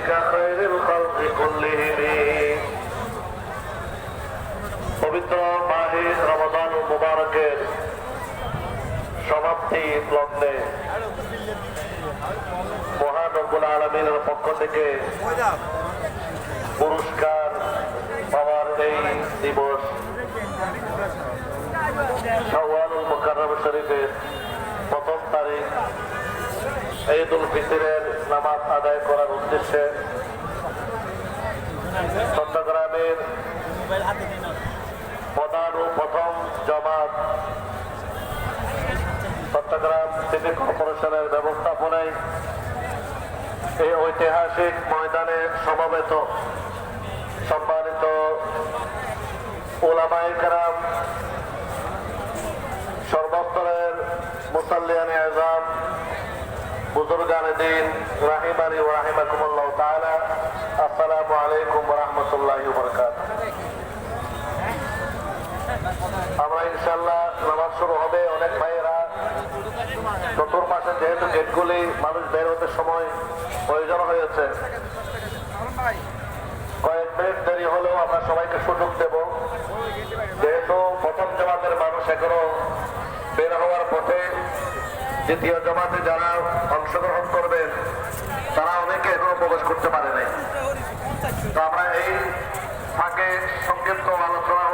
نبيك خير الخلق كلهم পবিত্র মাহে রমাদান মুবারকের সমাপ্তি লগ্নে মহান রব্বুল আলামিনের পক্ষ থেকে পুরস্কার পাওয়ার এই দিবস শাওয়ালুল মুকাররম শরীফের প্রথম তারিখ ঈদুল ফিতরের নামাজ আদায় করার উদ্দেশ্যে চট্টগ্রামের প্রধান ও প্রথম জামাত চট্টগ্রাম সিটি কর্পোরেশনের ব্যবস্থাপনায় এই ঐতিহাসিক ময়দানে সমবেত সম্মানিত উলামায়ে কেরাম, সর্বস্তরের মুসাল্লিয়ানে আযম, বুজুর্গানে দ্বীন, রাহিমানি ওয়া রাহিমাকুমুল্লাহ তাআলা, আসসালামু আলাইকুম ওয়া রাহমাতুল্লাহি ওয়া বারাকাতুহু। আমরা ইনশাআল্লাহ নামাজ শুরু হবে। অনেক ভাইয়েরা চতুর মাসে যেহেতু গেটগুলি মানুষ বের হতে সময় প্রয়োজন হয়েছে, কয়েক মিনিট দেরি হলেও আমরা সবাইকে সুযোগ দেব। যেহেতু প্রথম জামাতের মানুষ এখনো বের হওয়ার পথে, দ্বিতীয় জামাতে যারা অংশগ্রহণ করবেন তারা অনেকে এখনো প্রবেশ করতে পারে নাই। তো আমরা এই ফাঁকে সংক্ষিপ্ত আলোচনা